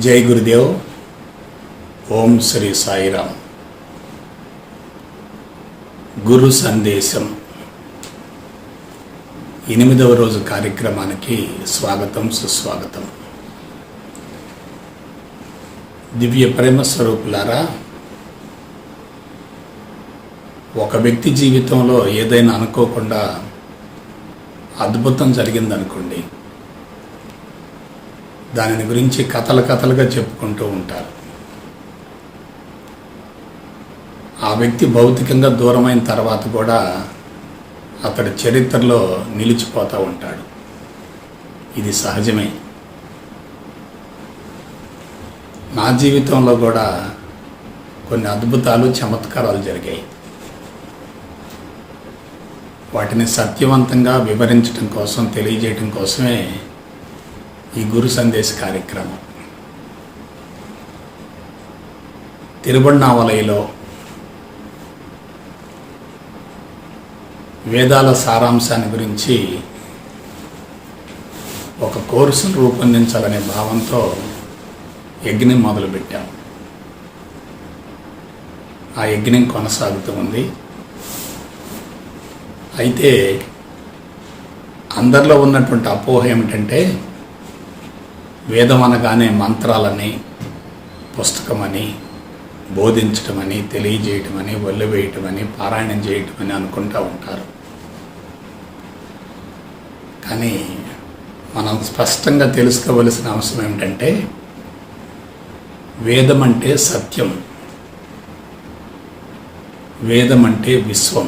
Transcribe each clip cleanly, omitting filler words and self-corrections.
జై గురుదేవ్. ఓం శ్రీ సాయిరామ్. గురు సందేశం 8వ రోజు కార్యక్రమానికి స్వాగతం, సుస్వాగతం. దివ్య ప్రేమ స్వరూపులారా, ఒక వ్యక్తి జీవితంలో ఏదైనా అనుకోకుండా అద్భుతం జరిగిందనుకోండి, దానిని గురించి కథలుగా చెప్పుకుంటూ ఉంటారు. ఆ వ్యక్తి భౌతికంగా దూరమైన తర్వాత కూడా అతడి చరిత్రలో నిలిచిపోతూ ఉంటాడు. ఇది సహజమే. నా జీవితంలో కూడా కొన్ని అద్భుతాలు, చమత్కారాలు జరిగాయి. వాటిని సత్యవంతంగా వివరించడం కోసం, తెలియజేయడం కోసమే ఈ గురు సందేశ కార్యక్రమం. తిరువణ్ణామలైలో వేదాల సారాంశాన్ని గురించి ఒక కోర్సును రూపొందించాలనే భావంతో యజ్ఞం మొదలుపెట్టాం. ఆ యజ్ఞం కొనసాగుతూ ఉంది. అయితే అందరిలో ఉన్నటువంటి అపోహ ఏమిటంటే, వేదం అనగానే మంత్రాలని, పుస్తకమని, బోధించటమని, తెలియజేయటమని, వల్లివేయటమని, పారాయణం చేయటమని అనుకుంటూ ఉంటారు. కానీ మనం స్పష్టంగా తెలుసుకోవలసిన అవసరం ఏమిటంటే, వేదం అంటే సత్యం, వేదం అంటే విశ్వం,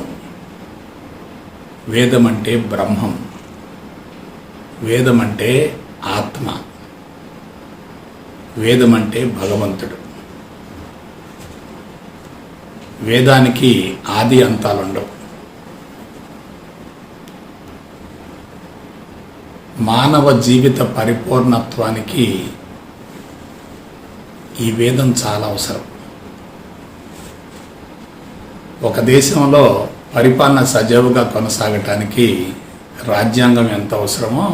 వేదం అంటే బ్రహ్మం, వేదం అంటే ఆత్మ, వేదం అంటే భగవంతుడు. వేదానికి ఆది అంతాలుండవు. మానవ జీవిత పరిపూర్ణత్వానికి ఈ వేదం చాలా అవసరం. ఒక దేశంలో పరిపాలన సజావుగా కొనసాగటానికి రాజ్యాంగం ఎంత అవసరమో,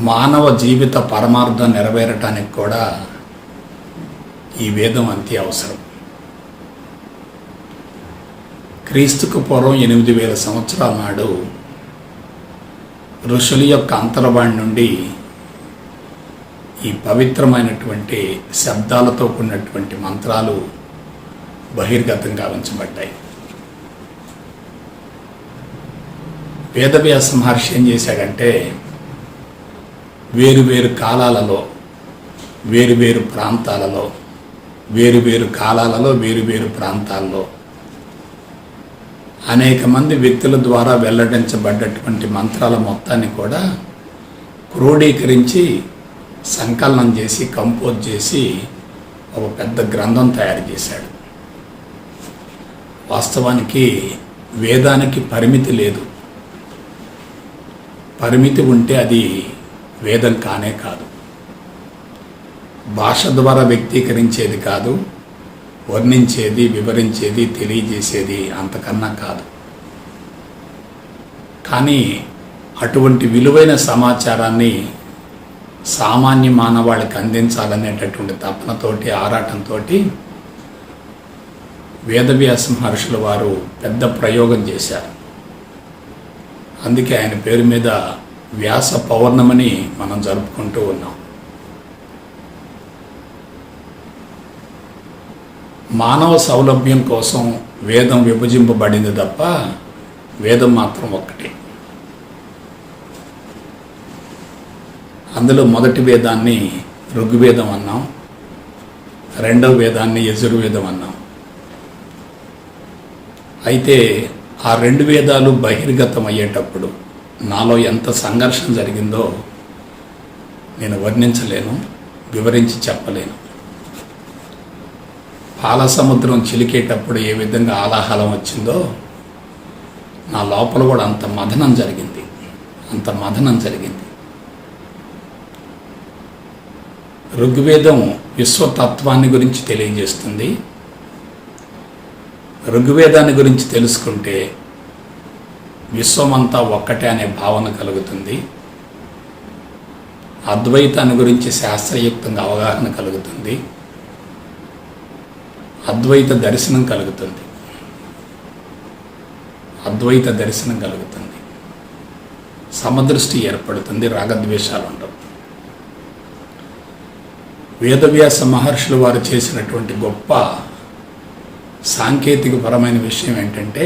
మానవ జీవిత పరమార్థం నెరవేరటానికి కూడా ఈ వేదం అంతే అవసరం. క్రీస్తుకు పూర్వం 8000 సంవత్సరాల నాడు ఋషుల యొక్క అంతర్వాణి నుండి ఈ పవిత్రమైనటువంటి శబ్దాలతో కూడినటువంటి మంత్రాలు బహిర్గతంగా ఉంచబడ్డాయి. వేదవ్యాస మహర్షి ఏం చేశాడంటే, వేరు కాలాలలో, వేరు ప్రాంతాలలో, వేరు కాలాలలో, వేరు ప్రాంతాల్లో అనేక మంది వ్యక్తుల ద్వారా వెల్లడించబడ్డటువంటి మంత్రాల మొత్తాన్ని కూడా క్రోడీకరించి, సంకలనం చేసి, కంపోజ్ చేసి ఒక పెద్ద గ్రంథం తయారు చేశాడు. వాస్తవానికి వేదానికి పరిమితి లేదు. పరిమితి ఉంటే అది వేదం కానే కాదు. భాష ద్వారా వ్యక్తీకరించేది కాదు, వర్ణించేది, వివరించేది, తెలియజేసేది అంతకన్నా కాదు. కానీ అటువంటి విలువైన సమాచారాన్ని సామాన్య మానవాళికి అందించాలనేటటువంటి తపనతోటి, ఆరాటంతో వేదవ్యాస మహర్షుల వారు పెద్ద ప్రయోగం చేశారు. అందుకే ఆయన పేరు మీద వ్యాస పౌర్ణమిని మనం జరుపుకుంటూ ఉన్నాం. మానవ సౌలభ్యం కోసం వేదం విభజింపబడింది తప్ప వేదం మాత్రం ఒక్కటే. అందులో మొదటి వేదాన్ని ఋగ్వేదం అన్నాం, రెండవ వేదాన్ని యజుర్వేదం అన్నాం. అయితే ఆ 2 వేదాలు బహిర్గతం అయ్యేటప్పుడు నాలో ఎంత సంఘర్షణ జరిగిందో నేను వర్ణించలేను, వివరించి చెప్పలేను. పాల సముద్రం చిలికేటప్పుడు ఏ విధంగా ఆలాహలం వచ్చిందో నా లోపల కూడా అంత మథనం జరిగింది. ఋగ్వేదం విశ్వతత్వాన్ని గురించి తెలియజేస్తుంది. ఋగ్వేదాన్ని గురించి తెలుసుకుంటే విశ్వమంతా ఒక్కటే అనే భావన కలుగుతుంది. అద్వైతాన్ని గురించి శాస్త్రయుక్తంగా అవగాహన కలుగుతుంది, అద్వైత దర్శనం కలుగుతుంది, అద్వైత దర్శనం కలుగుతుంది, సమదృష్టి ఏర్పడుతుంది, రాగద్వేషాలు ఉండవు. వేదవ్యాస మహర్షులు వారు చేసినటువంటి గొప్ప సాంకేతికపరమైన విషయం ఏంటంటే,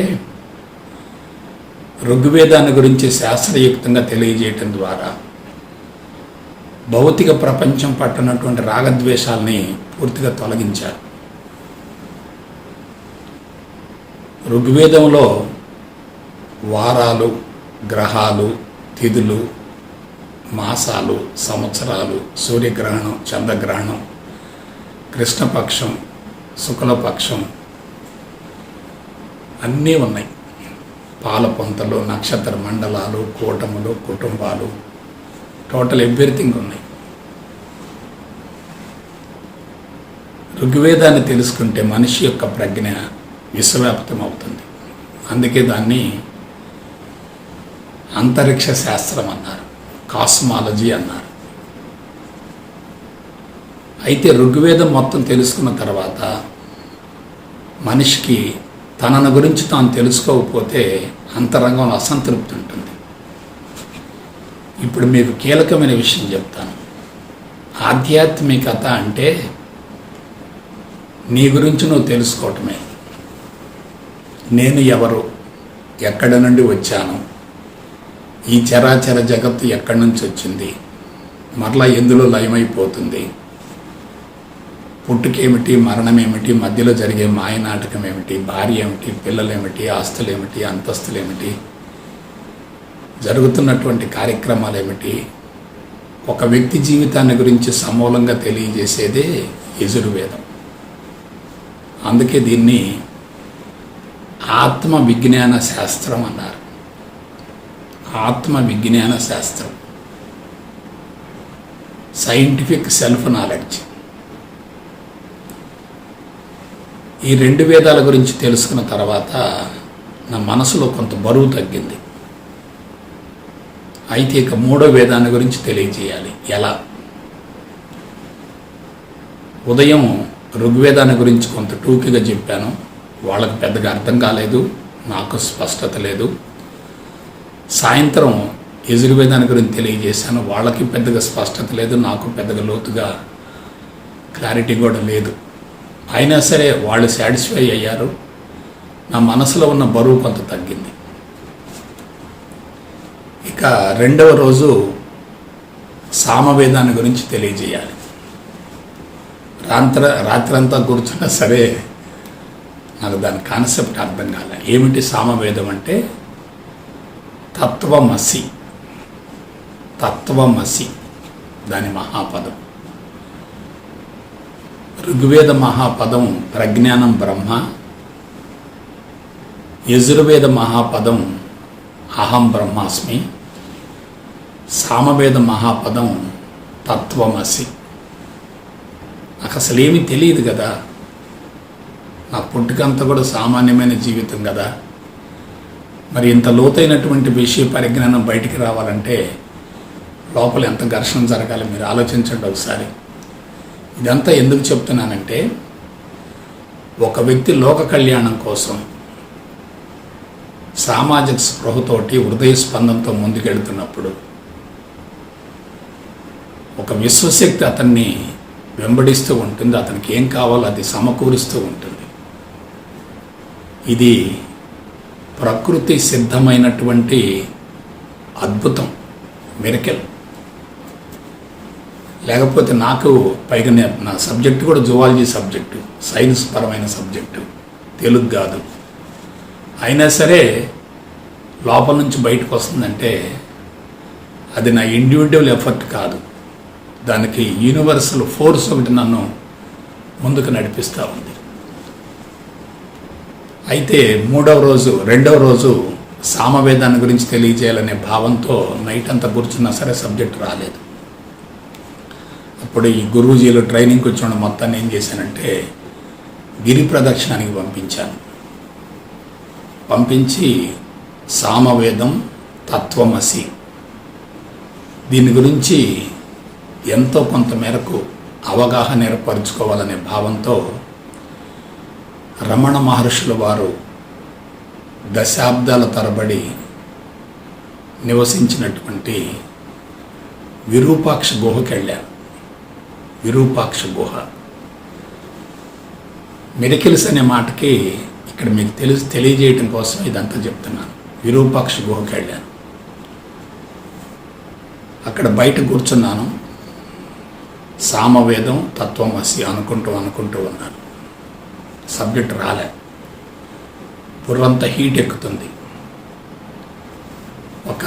ఋగ్వేదాన్ని గురించి శాస్త్రయుక్తంగా తెలియజేయటం ద్వారా భౌతిక ప్రపంచం పట్టునటువంటి రాగద్వేషాలని పూర్తిగా తొలగించారు. ఋగ్వేదంలో వారాలు, గ్రహాలు, తిథులు, మాసాలు, సంవత్సరాలు, సూర్యగ్రహణం, చంద్రగ్రహణం, కృష్ణపక్షం, శుక్లపక్షం అన్నీ ఉన్నాయి. పాలపొంతలు, నక్షత్ర మండలాలు, కూటములు, కుటుంబాలు, టోటల్ ఎవ్రీథింగ్ ఉన్నాయి. ఋగ్వేదాన్ని తెలుసుకుంటే మనిషి యొక్క ప్రజ్ఞ విశ్వవ్యాప్తం అవుతుంది. అందుకే దాన్ని అంతరిక్ష శాస్త్రం అన్నారు, కాస్మాలజీ అన్నారు. అయితే ఋగ్వేదం మొత్తం తెలుసుకున్న తర్వాత మనిషికి తనను గురించి తాను తెలుసుకోకపోతే అంతరంగంలో అసంతృప్తి ఉంటుంది. ఇప్పుడు మీకు కీలకమైన విషయం చెప్తాను. ఆధ్యాత్మికత అంటే నీ గురించి నువ్వు తెలుసుకోవటమే. నేను ఎవరు, ఎక్కడి నుండి వచ్చాను, ఈ చరాచర జగత్తు ఎక్కడి నుంచి వచ్చింది, మరలా ఎందులో లయమైపోతుంది, పుట్టుకేమిటి, మరణమేమిటి, మధ్యలో జరిగే మాయనాటకం ఏమిటి, భార్య ఏమిటి, పిల్లలేమిటి, ఆస్తులేమిటి, అంతస్తులేమిటి, జరుగుతున్నటువంటి కార్యక్రమాలు ఏమిటి, ఒక వ్యక్తి జీవితాన్ని గురించి సమూలంగా తెలియజేసేదే యజుర్వేదం. అందుకే దీన్ని ఆత్మ విజ్ఞాన శాస్త్రం అన్నారు. ఆత్మ విజ్ఞాన శాస్త్రం, సైంటిఫిక్ సెల్ఫ్ నాలెడ్జ్. ఈ 2 వేదాల గురించి తెలుసుకున్న తర్వాత నా మనసులో కొంత బరువు తగ్గింది. అయితే ఇక 3వ వేదాన్ని గురించి తెలియజేయాలి. ఎలా? ఉదయం ఋగ్వేదాన్ని గురించి కొంత టూకీగా చెప్పాను. వాళ్ళకి పెద్దగా అర్థం కాలేదు, నాకు స్పష్టత లేదు. సాయంత్రం యజుర్వేదాన్ని గురించి తెలియజేశాను. వాళ్ళకి పెద్దగా స్పష్టత లేదు, నాకు పెద్దగా లోతుగా క్లారిటీ కూడా లేదు. అయినా సరే వాళ్ళు సాటిస్ఫై అయ్యారు. నా మనసులో ఉన్న బరువు కొంత తగ్గింది. ఇక 2వ రోజు సామవేదాన్ని గురించి తెలియజేయాలి. రాత్రంతా కూర్చున్నా సరే నాకు దాని కాన్సెప్ట్ అర్థం కాలే. ఏమిటి సామవేదం అంటే? తత్వమసి, తత్వమసి దాని మహాపదం. ఋగ్వేద మహాపదం ప్రజ్ఞానం బ్రహ్మ, యజుర్వేద మహాపదం అహం బ్రహ్మాస్మి, సామవేద మహాపదం తత్వమసి. నాకు అసలేమీ తెలియదు కదా, నా పుట్టుకంతా కూడా సామాన్యమైన జీవితం కదా. మరి ఇంత లోతైనటువంటి విషయ పరిజ్ఞానం బయటికి రావాలంటే లోపల ఎంత ఘర్షణ జరగాలి మీరు ఆలోచించండి ఒకసారి. ఇదంతా ఎందుకు చెప్తున్నానంటే, ఒక వ్యక్తి లోక కళ్యాణం కోసం సామాజిక స్పృహతోటి హృదయ స్పందంతో ముందుకెళ్తున్నప్పుడు ఒక విశ్వశక్తి అతన్ని వెంబడిస్తూ ఉంటుంది, అతనికి ఏం కావాలో అది సమకూరుస్తూ ఉంటుంది. ఇది ప్రకృతి సిద్ధమైనటువంటి అద్భుతం, మిరకెల్. లేకపోతే నాకు పైగా నా సబ్జెక్టు కూడా జువాలజీ సబ్జెక్టు, సైన్స్ పరమైన సబ్జెక్టు, తెలుగు కాదు. అయినా సరే లోపల నుంచి బయటకు వస్తుందంటే అది నా ఇండివిజువల్ ఎఫర్ట్ కాదు, దానికి యూనివర్సల్ ఫోర్స్ ఒకటి నన్ను ముందుకు నడిపిస్తూ ఉంది. అయితే 2వ రోజు సామవేదాన్ని గురించి తెలియజేయాలనే భావంతో నైట్ అంతా కూర్చున్నా సరే సబ్జెక్ట్ రాలేదు. అప్పుడు ఈ గురూజీలు ట్రైనింగ్కి వచ్చిన మొత్తాన్ని ఏం చేశానంటే గిరి ప్రదక్షిణానికి పంపించి సామవేదం తత్వమసి దీని గురించి ఎంతో కొంత మేరకు అవగాహన ఏర్పరచుకోవాలనే భావంతో రమణ మహర్షుల వారు దశాబ్దాల తరబడి నివసించినటువంటి విరూపాక్ష గుహకి వెళ్ళాను. విరూపాక్ష గుహ, మిరకిల్స్ అనే మాటకి ఇక్కడ మీకు తెలియజేయటం కోసం ఇదంతా చెప్తున్నాను. విరూపాక్ష గుహకి వెళ్ళాను. అక్కడ బయట కూర్చున్నాను. సామవేదం, తత్వమసి అనుకుంటూ ఉన్నాను. సబ్జెక్ట్ రాలే, బుర్రంతా హీట్ ఎక్కుతుంది. ఒక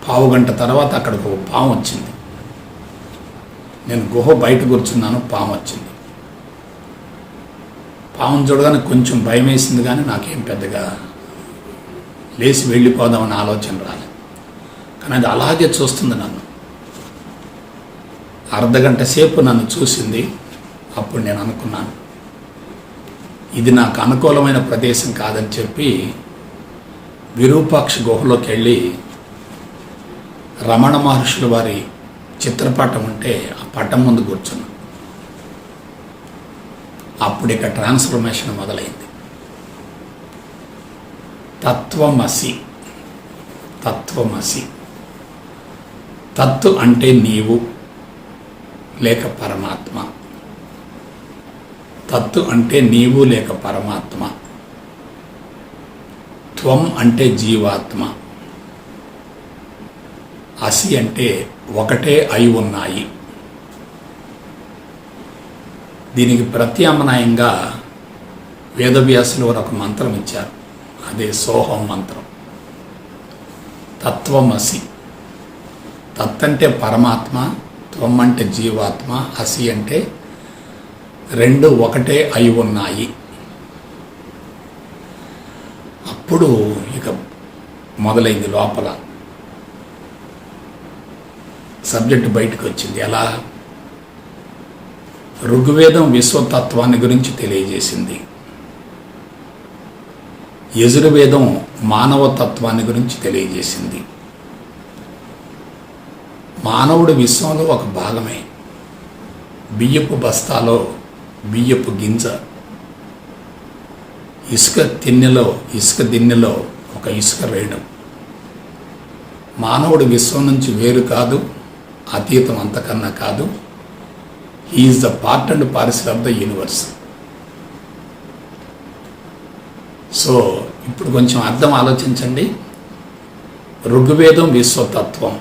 పావు గంట తర్వాత అక్కడికి ఒక పాము వచ్చింది. నేను గుహ బయట కూర్చున్నాను, పాము వచ్చింది. పామును చూడగానే కొంచెం భయం వేసింది, కానీ నాకేం పెద్దగా లేచి వెళ్ళిపోదామని ఆలోచన రాలేదు. కానీ అది అలాగే చూస్తుంది నన్ను. అర్ధగంట సేపు నన్ను చూసింది. అప్పుడు నేను అనుకున్నాను, ఇది నాకు అనుకూలమైన ప్రదేశం కాదని చెప్పి విరూపాక్ష గుహలోకి వెళ్ళి రమణ మహర్షుల వారి చిత్రపటం ఉంటే ఆ పటం ముందు కూర్చున్నాను. అప్పుడు ఇక ట్రాన్స్ఫర్మేషన్ మొదలైంది. తత్వమసి, తత్వమసి. తత్తు అంటే నీవు లేక పరమాత్మ. తత్తు అంటే నీవు లేక పరమాత్మ. త్వం అంటే జీవాత్మ. అసి అంటే ఒకటే అయి ఉన్నాయి. దీనికి ప్రత్యామ్నాయంగా వేదవ్యాసులు వారు ఒక మంత్రం ఇచ్చారు. అదే సోహం మంత్రం. తత్వమసి. తత్ అంటే పరమాత్మ, త్వం అంటే జీవాత్మ, అసి అంటే రెండు ఒకటే అయి ఉన్నాయి. అప్పుడు ఇక మొదలైంది లోపల. సబ్జెక్ట్ బయటకు వచ్చింది. ఎలా? ఋగ్వేదం విశ్వతత్వాన్ని గురించి తెలియజేసింది. యజుర్వేదం మానవతత్వాన్ని గురించి తెలియజేసింది. మానవుడు విశ్వంలో ఒక భాగమే. బియ్యపు బస్తాలో బియ్యపు గింజ, ఇసుక దిన్నెలో ఒక ఇసుక రేణు. మానవుడు విశ్వం నుంచి వేరు కాదు, అతీతం అంతకన్నా కాదు. He is the part and parcel of the universe. So ఇప్పుడు కొంచెం అర్థం ఆలోచించండి. ఋగ్వేదం విశ్వతత్వం,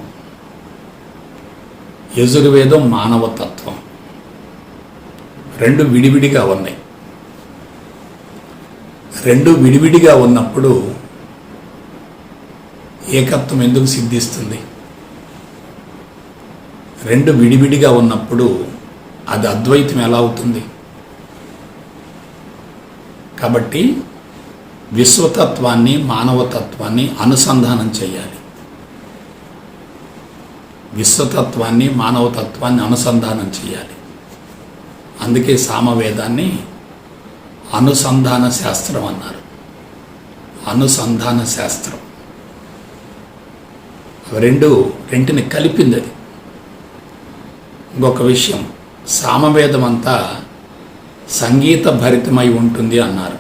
యజుర్వేదం మానవతత్వం. రెండు విడివిడిగా ఉన్నాయి. రెండు విడివిడిగా ఉన్నప్పుడు ఏకత్వం ఎందుకు సిద్ధిస్తుంది? రెండు విడివిడిగా ఉన్నప్పుడు అది అద్వైతం ఎలా అవుతుంది? కాబట్టి విశ్వతత్వాన్ని మానవతత్వాన్ని అనుసంధానం చేయాలి. విశ్వతత్వాన్ని మానవతత్వాన్ని అనుసంధానం చేయాలి. అందుకే సామవేదాన్ని అనుసంధాన శాస్త్రం అన్నారు. అనుసంధాన శాస్త్రం రెంటిని కలిపింది అది. ఇంకొక విషయం, సామవేదం అంతా సంగీత భరితమై ఉంటుంది అన్నారు.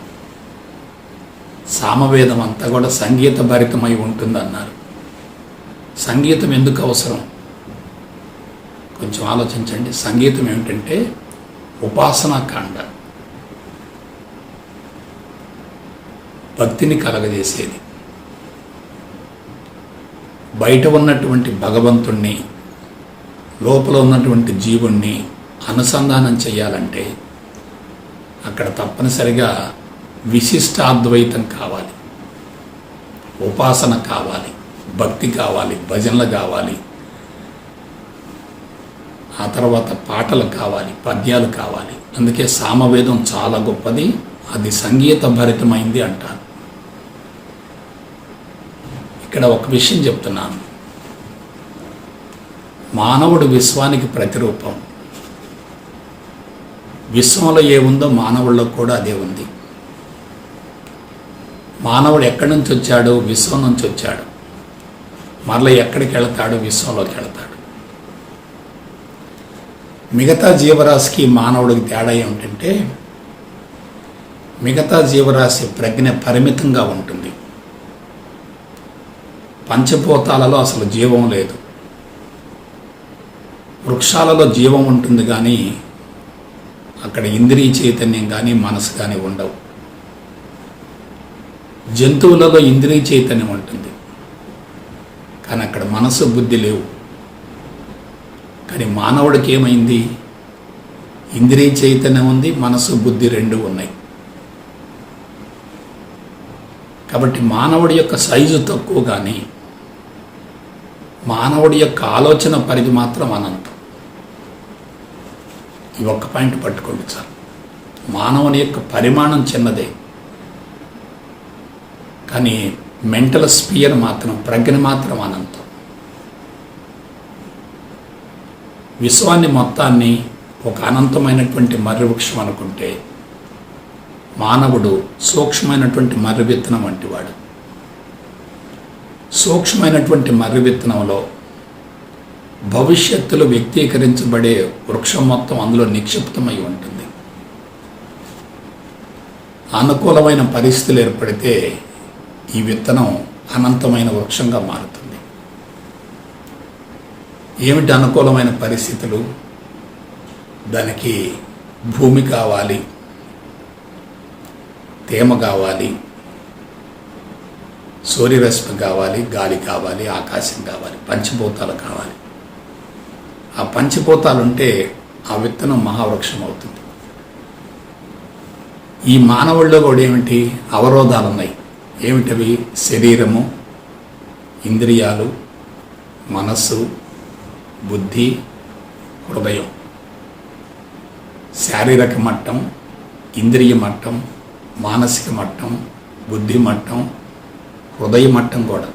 సామవేదం అంతా కూడా సంగీత భరితమై ఉంటుంది అన్నారు. సంగీతం ఎందుకు అవసరం? కొంచెం ఆలోచించండి. సంగీతం ఏమిటంటే ఉపాసనాకాండ, భక్తిని కలగజేసేది. బయట ఉన్నటువంటి భగవంతుణ్ణి, లోపల ఉన్నటువంటి జీవుణ్ణి అనుసంధానం చేయాలంటే అక్కడ తప్పనిసరిగా విశిష్టాద్వైతం కావాలి, ఉపాసన కావాలి, భక్తి కావాలి, భజనలు కావాలి, ఆ తర్వాత పాటలు కావాలి, పద్యాలు కావాలి. అందుకే సామవేదం చాలా గొప్పది, అది సంగీత భరితమైంది అంటారు. ఇక్కడ ఒక విషయం చెప్తున్నాను. మానవుడు విశ్వానికి ప్రతిరూపం. విశ్వంలో ఏముందో మానవుల్లో కూడా అదే ఉంది. మానవుడు ఎక్కడి నుంచి వచ్చాడు? విశ్వం నుంచి వచ్చాడు. మరలా ఎక్కడికి వెళతాడు? విశ్వంలోకి వెళతాడు. మిగతా జీవరాశికి మానవుడికి తేడా ఏమిటంటే మిగతా జీవరాశి ప్రజ్ఞ పరిమితంగా ఉంటుంది. పంచభూతాలలో అసలు జీవం లేదు. వృక్షాలలో జీవం ఉంటుంది కానీ అక్కడ ఇంద్రియ చైతన్యం కానీ మనసు కానీ ఉండవు. జంతువులలో ఇంద్రియ చైతన్యం ఉంటుంది కానీ అక్కడ మనసు బుద్ధి లేవు. కానీ మానవుడికి ఏమైంది? ఇంద్రియ చైతన్యం ఉంది, మనసు బుద్ధి రెండు ఉన్నాయి. కాబట్టి మానవుడి యొక్క సైజు తక్కువ కానీ మానవుడి యొక్క ఆలోచన పరిధి మాత్రం అనంతం. ఈ ఒక్క పాయింట్ పట్టుకోండి సార్. మానవుని యొక్క పరిమాణం చిన్నదే కానీ మెంటల్ స్పియర్ మాత్రం, ప్రజ్ఞ మాత్రం అనంతం. విశ్వాన్ని మొత్తాన్ని ఒక అనంతమైనటువంటి మర్రి వృక్షం అనుకుంటే మానవుడు సూక్ష్మమైనటువంటి మర్రి విత్తనం వంటివాడు. సూక్ష్మమైనటువంటి మర్రి విత్తనంలో భవిష్యత్తులో వ్యక్తీకరించబడే వృక్షం మొత్తం అందులో నిక్షిప్తమై ఉంటుంది. అనుకూలమైన పరిస్థితులు ఏర్పడితే ఈ విత్తనం అనంతమైన వృక్షంగా మారుతుంది. ఏమిటి అనుకూలమైన పరిస్థితులు? దానికి భూమి కావాలి, తేమ కావాలి, సూర్యరశ్మి కావాలి, గాలి కావాలి, ఆకాశం కావాలి, పంచభూతాలు కావాలి. ఆ పంచభూతాలు ఉంటే ఆ విత్తనం మహావృక్షం అవుతుంది. ఈ మానవుల్లో కూడా ఏమిటి అవరోధాలు ఉన్నాయి. ఏమిటవి? శరీరము, ఇంద్రియాలు, మనస్సు, బుద్ధి, హృదయం. శారీరక మట్టం, ఇంద్రియ మట్టం, మానసిక మట్టం, బుద్ధి మట్టం, హృదయ మట్టం కూడా.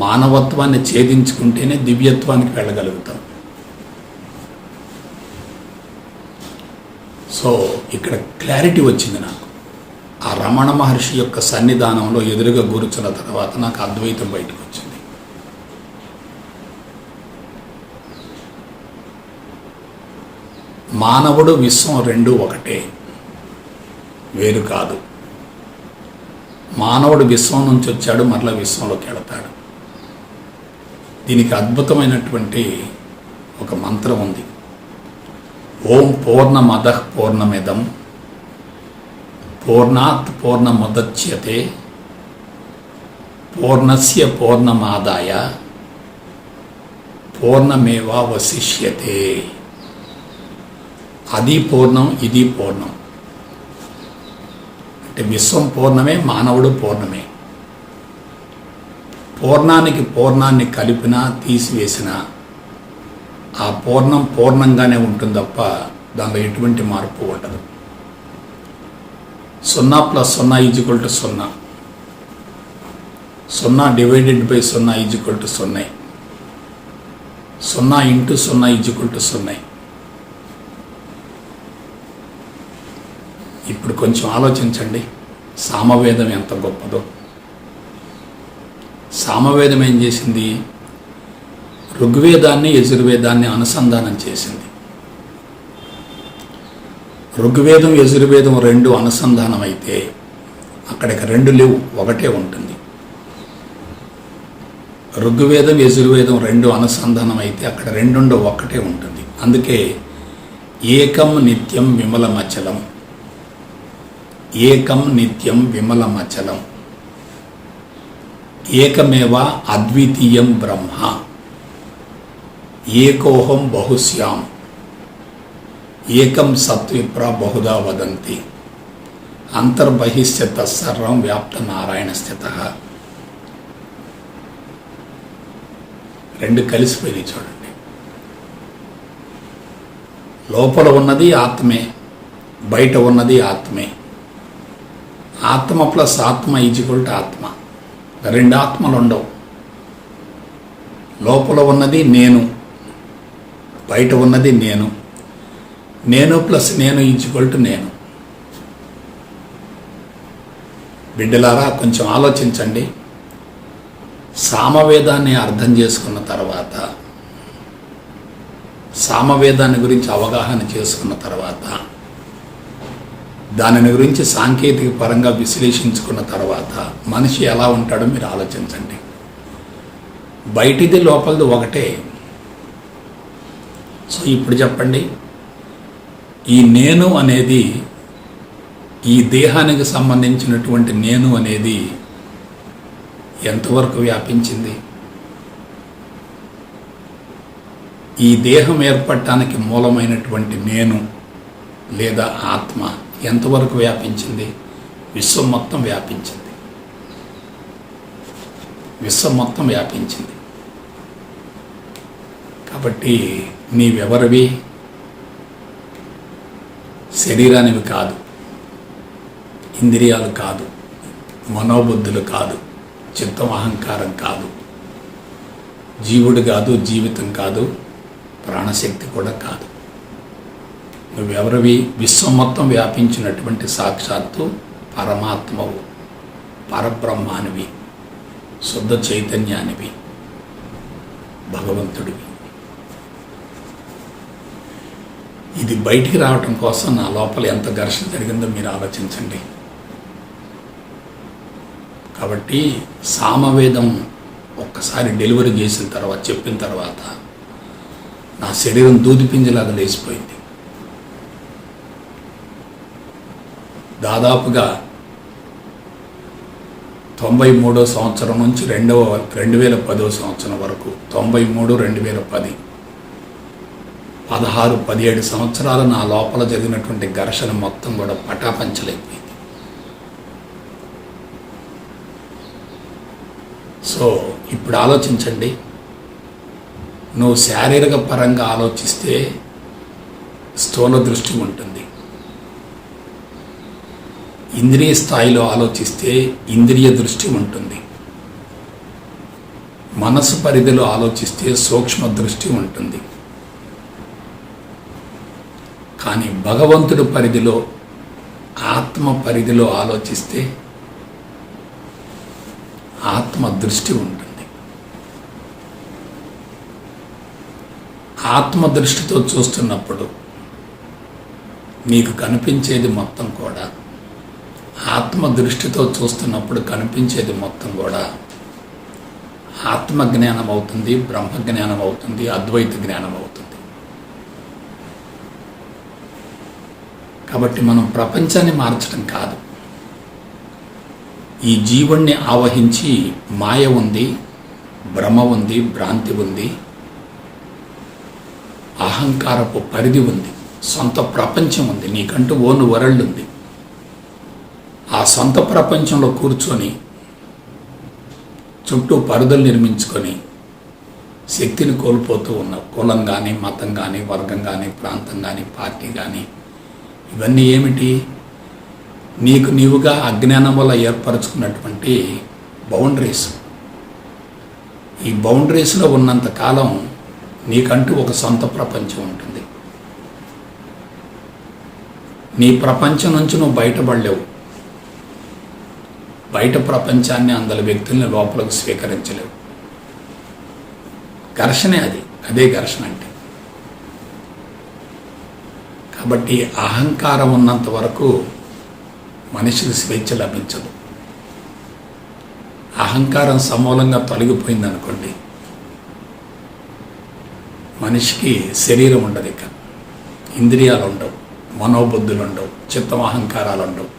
మానవత్వాన్ని ఛేదించుకుంటేనే దివ్యత్వానికి వెళ్ళగలుగుతాం. సో ఇక్కడ క్లారిటీ వచ్చింది నాకు. ఆ రమణ మహర్షి యొక్క సన్నిధానంలో ఎదురుగా కూర్చున్న తర్వాత నాకు అద్వైతం బయటకు వచ్చింది. మానవుడు విశ్వం రెండు ఒకటే, వేరు కాదు. మానవుడు విశ్వం నుంచి వచ్చాడు, మరలా విశ్వంలోకి వెళతాడు. దీనికి అద్భుతమైనటువంటి ఒక మంత్రం ఉంది. ఓం పూర్ణమదః పూర్ణమిదం పూర్ణాత్ పూర్ణముదచ్యతే పూర్ణస్య పూర్ణమాదాయ పూర్ణమేవావశిష్యతే. అది పూర్ణం, ఇది పూర్ణం. అంటే విశ్వం పూర్ణమే, మానవుడు పూర్ణమే. పూర్ణానికి పూర్ణాన్ని కలిపినా తీసివేసినా ఆ పూర్ణం పూర్ణంగానే ఉంటుంది తప్ప దానిలో ఎటువంటి మార్పు ఉండదు. 0 + 0 = 0. 0 డివైడెడ్ బై 0 = 0. 0 × 0 = 0. ఇప్పుడు కొంచెం ఆలోచించండి, సామవేదం ఎంత గొప్పదో. సామవేదం ఏం చేసింది? ఋగ్వేదాన్ని, యజుర్వేదాన్ని అనుసంధానం చేసింది. ఋగ్వేదం, యజుర్వేదం రెండు అనుసంధానం అయితే అక్కడికి రెండు లేవు, ఒకటే ఉంటుంది. ఋగ్వేదం, యజుర్వేదం రెండు అనుసంధానం అయితే అక్కడ రెండుండో ఒక్కటే ఉంటుంది. అందుకే ఏకం నిత్యం విమలమచలం, ఏకం నిత్యం విమలమచలం, ఏకమేవ అద్వితీయం బ్రహ్మ, ఏకోహం బహుశ్యాం, ఏకం సత్విప్ర బహుదా వదంతి, అంతర్బహిష్య తత్సర్వం వ్యాప్త నారాయణ స్థిత. రెండు కలిసిపోయినాయి చూడండి. లోపల ఉన్నది ఆత్మే, బయట ఉన్నది ఆత్మే. ఆత్మ ప్లస్ ఆత్మ = ఆత్మ. రెండు ఆత్మలు ఉండవు. లోపల ఉన్నది నేను, బయట ఉన్నది నేను. నేను ప్లస్ నేను = నేను. బిడ్డలారా కొంచెం ఆలోచించండి. సామవేదాన్ని అర్థం చేసుకున్న తర్వాత సామవేదాన్ని గురించి అవగాహన చేసుకున్న తర్వాత, దానిని గురించి సాంకేతిక పరంగా విశ్లేషించుకున్న తర్వాత మనిషి ఎలా ఉంటాడో మీరు ఆలోచించండి. బయటిది లోపలిది ఒకటే. సో ఇప్పుడు చెప్పండి, ఈ నేను అనేది, ఈ దేహానికి సంబంధించినటువంటి నేను అనేది ఎంతవరకు వ్యాపించింది? ఈ దేహం ఏర్పడటానికి మూలమైనటువంటి నేను లేదా ఆత్మ ఎంతవరకు వ్యాపించింది? విశ్వం మొత్తం వ్యాపించింది. విశ్వం మొత్తం వ్యాపించింది. కాబట్టి నీవెవరివి? శరీరానివి కాదు, ఇంద్రియాలు కాదు, మనోబుద్ధులు కాదు, చిత్తం అహంకారం కాదు, జీవుడు కాదు, జీవితం కాదు, ప్రాణశక్తి కూడా కాదు. నువ్వెవరివి? విశ్వం మొత్తం వ్యాపించినటువంటి సాక్షాత్తు పరమాత్మవు, పరబ్రహ్మానివి, శుద్ధ చైతన్యానివి, భగవంతుడివి. ఇది బయటికి రావటం కోసం నా లోపల ఎంత ఘర్షణ జరిగిందో మీరు ఆలోచించండి. కాబట్టి సామవేదం ఒక్కసారి డెలివరీ చేసిన తర్వాత, చెప్పిన తర్వాత నా శరీరం దూదిపింజలాగా లేచిపోయింది. దాదాపుగా 93వ సంవత్సరం నుంచి 2010వ సంవత్సరం వరకు, 93, 2010, 16, 17 సంవత్సరాలు నా లోపల జరిగినటువంటి ఘర్షణ మొత్తం కూడా పటాపంచలైపోయింది. సో ఇప్పుడు ఆలోచించండి, నువ్వు శారీరక పరంగా ఆలోచిస్తే స్థూల దృష్టి ఉంటుంది, ఇంద్రియ స్థాయిలో ఆలోచిస్తే ఇంద్రియ దృష్టి ఉంటుంది, మనసు పరిధిలో ఆలోచిస్తే సూక్ష్మ దృష్టి ఉంటుంది. కానీ భగవంతుడి పరిధిలో, ఆత్మ పరిధిలో ఆలోచిస్తే ఆత్మ దృష్టి ఉంటుంది. ఆత్మ దృష్టితో చూస్తున్నప్పుడు నీకు కనిపించేది మొత్తం కూడా, ఆత్మ దృష్టితో చూస్తున్నప్పుడు కనిపించేది మొత్తం కూడా ఆత్మజ్ఞానం అవుతుంది, బ్రహ్మజ్ఞానం అవుతుంది, అద్వైత జ్ఞానం అవుతుంది. కాబట్టి మనం ప్రపంచాన్ని మార్చడం కాదు, ఈ జీవుణ్ణి ఆవహించి మాయ ఉంది, భ్రమ ఉంది, భ్రాంతి ఉంది, అహంకారపు పరిధి ఉంది, సొంత ప్రపంచం ఉంది, నీకంటూ ఓన్ వరల్డ్ ఉంది. ఆ సొంత ప్రపంచంలో కూర్చొని చుట్టూ పరిధులు నిర్మించుకొని శక్తిని కోల్పోతూ ఉన్నావు. కులం కానీ, మతం కానీ, వర్గం కానీ, ప్రాంతం కానీ, పార్టీ కానీ, ఇవన్నీ ఏమిటి? నీకు నీవుగా అజ్ఞానం వల్ల ఏర్పరచుకున్నటువంటి బౌండరీస్. ఈ బౌండరీస్లో ఉన్నంత కాలం నీకంటూ ఒక సొంత ప్రపంచం ఉంటుంది. నీ ప్రపంచం నుంచి నువ్వు బయటపడలేవు. బయట ప్రపంచాన్ని, అందులో వ్యక్తుల్ని లోపలికి స్వీకరించలేవు. ఘర్షణే అది, అదే ఘర్షణ అంటే. కాబట్టి అహంకారం ఉన్నంత వరకు మనిషికి స్వేచ్ఛ లభించదు. అహంకారం సమూలంగా తొలగిపోయిందనుకోండి, మనిషికి శరీరం ఉండదు, ఇక ఇంద్రియాలు ఉండవు, మనోబుద్ధులు ఉండవు, చిత్తం అహంకారాలు ఉండవు,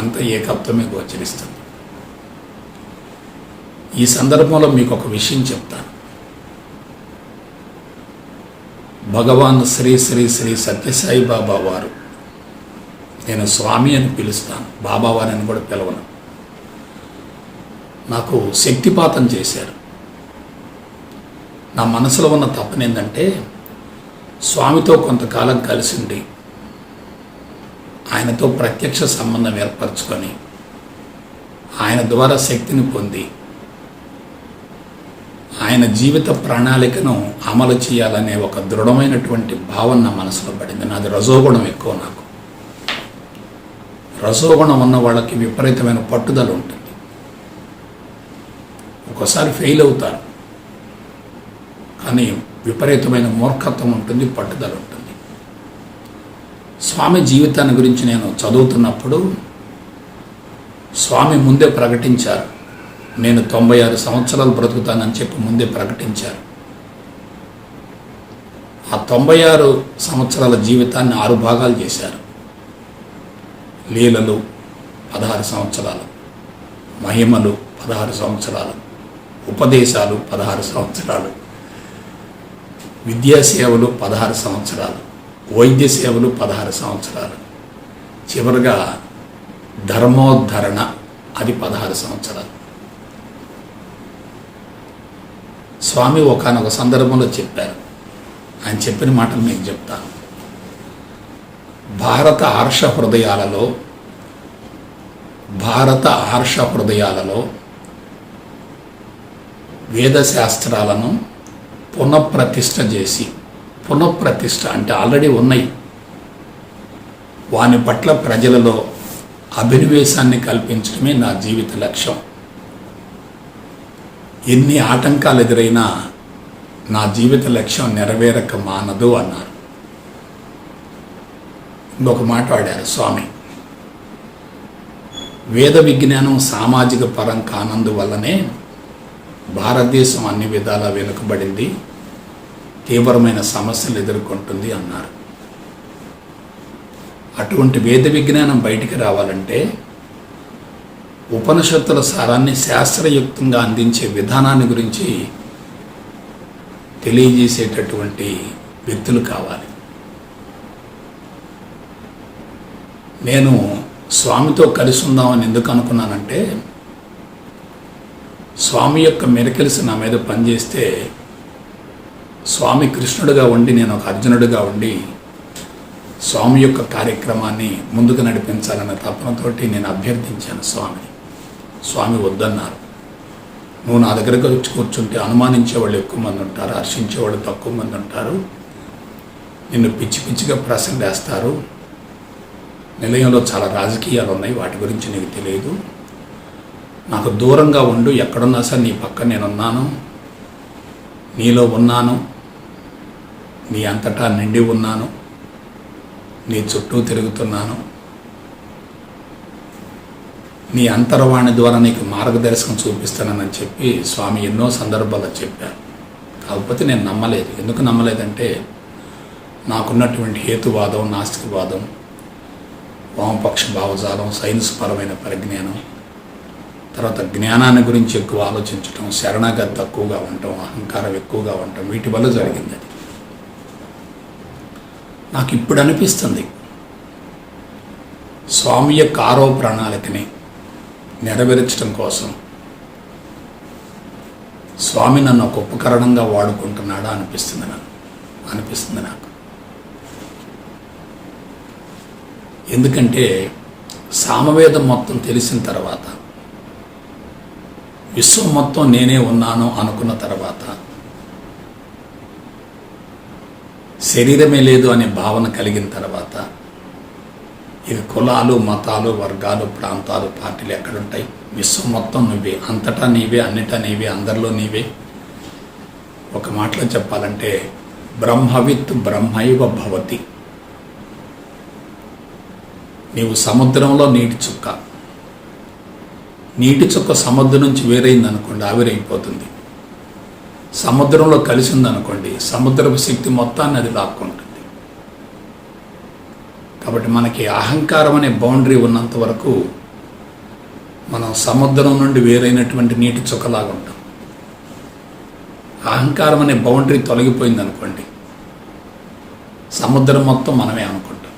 అంత ఏకత్వమే గోచరిస్తుంది. ఈ సందర్భంలో మీకు ఒక విషయం చెప్తాను. భగవాన్ శ్రీ శ్రీ శ్రీ సత్యసాయి బాబా వారు, నేను స్వామి అని పిలుస్తాను, బాబావారిని కూడా పిలవను, నాకు శక్తిపాతం చేశారు. నా మనసులో ఉన్న తపన ఏంటంటే, స్వామితో కొంతకాలం కలిసి ఉండి ఆయనతో ప్రత్యక్ష సంబంధం ఏర్పరచుకొని ఆయన ద్వారా శక్తిని పొంది ఆయన జీవిత ప్రణాళికను అమలు చేయాలనే ఒక దృఢమైనటువంటి భావన నా మనసులో పడింది. నాది రజోగుణం ఎక్కువ. నాకు రజోగుణం ఉన్న వాళ్ళకి విపరీతమైన పట్టుదల ఉంటుంది. ఒక్కోసారి ఫెయిల్ అవుతారు, కానీ విపరీతమైన మూర్ఖత్వం ఉంటుంది, పట్టుదల ఉంటుంది. స్వామి జీవితాన్ని గురించి నేను చదువుతున్నప్పుడు స్వామి ముందే ప్రకటించారు, నేను 96 సంవత్సరాలు బ్రతుకుతానని చెప్పి ముందే ప్రకటించారు. ఆ 96 సంవత్సరాల జీవితాన్ని 6 భాగాలు చేశారు. లీలలు 16 సంవత్సరాలు, మహిమలు 16 సంవత్సరాలు, ఉపదేశాలు 16 సంవత్సరాలు, విద్యా సేవలు 16 సంవత్సరాలు, వైద్య సేవలు 16 సంవత్సరాలు, చివరిగా ధర్మోద్ధరణ అది 16 సంవత్సరాలు. స్వామి ఒకానొక సందర్భంలో చెప్పారు, ఆయన చెప్పిన మాటలు మీకు చెప్తాను. భారత ఆర్ష హృదయాలలో వేదశాస్త్రాలను పునఃప్రతిష్ఠ అంటే ఆల్రెడీ ఉన్నాయి, వాని పట్ల ప్రజలలో అభినవేశాన్ని కల్పించడమే నా జీవిత లక్ష్యం. ఎన్ని ఆటంకాలు ఎదురైనా నా జీవిత లక్ష్యం నెరవేరక మానదు అన్నారు. ఇంకొక మాట వాడారు స్వామి, వేద విజ్ఞానం సామాజిక పరం కానందువల్లనే భారతదేశం అన్ని విధాలా వెనుకబడింది, తీవ్రమైన సమస్యలు ఎదుర్కొంటుంది అన్నారు. అటువంటి వేద విజ్ఞానం బయటికి రావాలంటే ఉపనిషత్తుల సారాన్ని శాస్త్రయుక్తంగా అందించే విధానాన్ని గురించి తెలియజేసేటటువంటి వ్యక్తులు కావాలి. నేను స్వామితో కలిసి ఉందామని ఎందుకు అనుకున్నానంటే, స్వామి యొక్క మిరకిల్స్ నా మీద పనిచేస్తే స్వామి కృష్ణుడిగా ఉండి నేను ఒక అర్జునుడిగా ఉండి స్వామి యొక్క కార్యక్రమాన్ని ముందుకు నడిపించాలన్న తపనతోటి నేను అభ్యర్థించాను స్వామిని. స్వామి వద్దన్నారు. నువ్వు నా దగ్గరకు వచ్చి కూర్చుంటే అనుమానించేవాళ్ళు ఎక్కువ మంది ఉంటారు, హర్షించేవాళ్ళు తక్కువ మంది ఉంటారు, నిన్ను పిచ్చి పిచ్చిగా ప్రశ్నలు వేస్తారు, నిలయంలో చాలా రాజకీయాలు ఉన్నాయి, వాటి గురించి నీకు తెలియదు, నాకు దూరంగా ఉండు, ఎక్కడున్నా సరే నీ పక్కన నేనున్నాను, నీలో ఉన్నాను, నీ అంతటా నిండి ఉన్నాను, నీ చుట్టూ తిరుగుతున్నాను, నీ అంతర్వాణి ద్వారా నీకు మార్గదర్శకం చూపిస్తానని చెప్పి స్వామి ఎన్నో సందర్భాల్లో చెప్పారు. కాకపోతే నేను నమ్మలేదు. ఎందుకు నమ్మలేదంటే, నాకున్నటువంటి హేతువాదం, నాస్తికవాదం, వామపక్ష భావజాలం, సైన్స్ పరమైన పరిజ్ఞానం, తర్వాత జ్ఞానాన్ని గురించి ఎక్కువ ఆలోచించటం, శరణాగతి తక్కువగా ఉండటం, అహంకారం ఎక్కువగా ఉండటం, వీటి వల్ల జరిగింది. అది నాకు ఇప్పుడు అనిపిస్తుంది, స్వామి యొక్క ఆరో ప్రణాళికని నెరవేర్చడం కోసం స్వామి నన్ను ఒక ఉపకరణంగా వాడుకుంటున్నాడా అనిపిస్తుంది నాకు. ఎందుకంటే సామవేదం మొత్తం తెలిసిన తర్వాత, విశ్వం మొత్తం నేనే ఉన్నాను అనుకున్న తర్వాత, శరీరమే లేదు అనే భావన కలిగిన తర్వాత, ఇక కులాలు, మతాలు, వర్గాలు, ప్రాంతాలు, పార్టీలు ఎక్కడుంటాయి? విశ్వం మొత్తం నువ్వే, అంతటా నీవే, అన్నిటా నీవే, అందరిలో నీవే. ఒక మాటలో చెప్పాలంటే బ్రహ్మవిత్ బ్రహ్మైవ భవతి. నీవు సముద్రంలో నీటి చుక్క సముద్రం నుంచి వేరైంది అనుకోండి, ఆవిరైపోతుంది. సముద్రంలో కలిసిందనుకోండి, సముద్రపు శక్తి మొత్తాన్ని అది లాక్కుంటుంది. కాబట్టి మనకి అహంకారం అనే బౌండరీ ఉన్నంత వరకు మనం సముద్రం నుండి వేరైనటువంటి నీటి చుక్కలాగా ఉంటాం. అహంకారం అనే బౌండరీ తొలగిపోయింది అనుకోండి, సముద్రం మొత్తం మనమే అనుకుంటాం.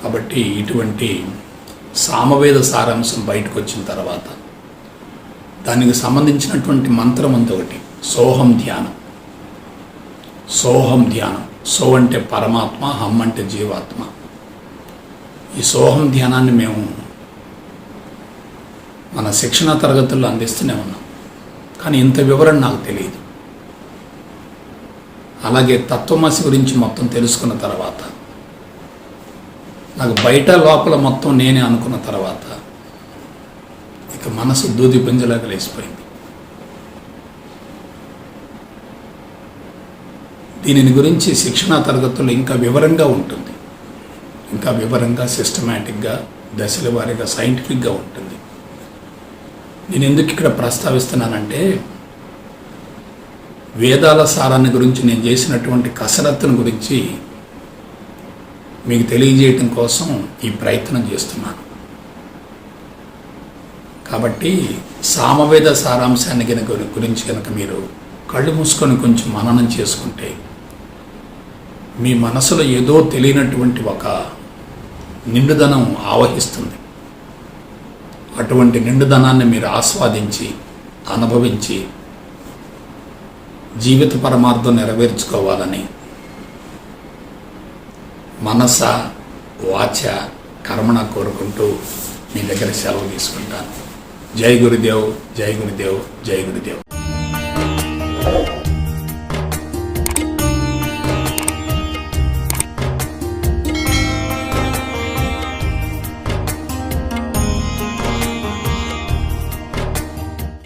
కాబట్టి ఇటువంటి సామవేద సారాంశం బయటకు వచ్చిన తర్వాత దానికి సంబంధించినటువంటి మంత్రం ఉంది ఒకటి, సోహం ధ్యానం. సో అంటే పరమాత్మ, హం అంటే జీవాత్మ. ఈ సోహం ధ్యానాన్ని మేము మన శిక్షణ తరగతుల్లో అందిస్తూనే ఉన్నాం, కానీ ఇంత వివరణ నాకు తెలియదు. అలాగే తత్వమసి గురించి మొత్తం తెలుసుకున్న తర్వాత, నాకు బయట లోపల మొత్తం నేనే అనుకున్న తర్వాత ఇక మనసు దూది పుంజలాగా లేసిపోయింది. దీనిని గురించి శిక్షణా తరగతులు ఇంకా వివరంగా ఉంటుంది, ఇంకా వివరంగా సిస్టమేటిక్గా దశల వారీగా సైంటిఫిక్గా ఉంటుంది. నేను ఎందుకు ఇక్కడ ప్రస్తావిస్తున్నానంటే, వేదాల సారాన్ని గురించి నేను చేసినటువంటి కసరత్తును గురించి మీకు తెలియజేయటం కోసం ఈ ప్రయత్నం చేస్తున్నాను. కాబట్టి సామవేద సారాంశాన్ని గురించి కనుక మీరు కళ్ళు మూసుకొని కొంచెం మననం చేసుకుంటే మీ మనసులో ఏదో తెలియనటువంటి ఒక నిండుదనం ఆవహిస్తుంది. అటువంటి నిండుదనాన్ని మీరు ఆస్వాదించి అనుభవించి జీవిత పరమార్థం నెరవేర్చుకోవాలని మనస వాచ కర్మణ కోరుకుంటూ మీ దగ్గర సెలవు తీసుకుంటాను. జై గురుదేవ్, జై గురుదేవ్, జై గురుదేవ్.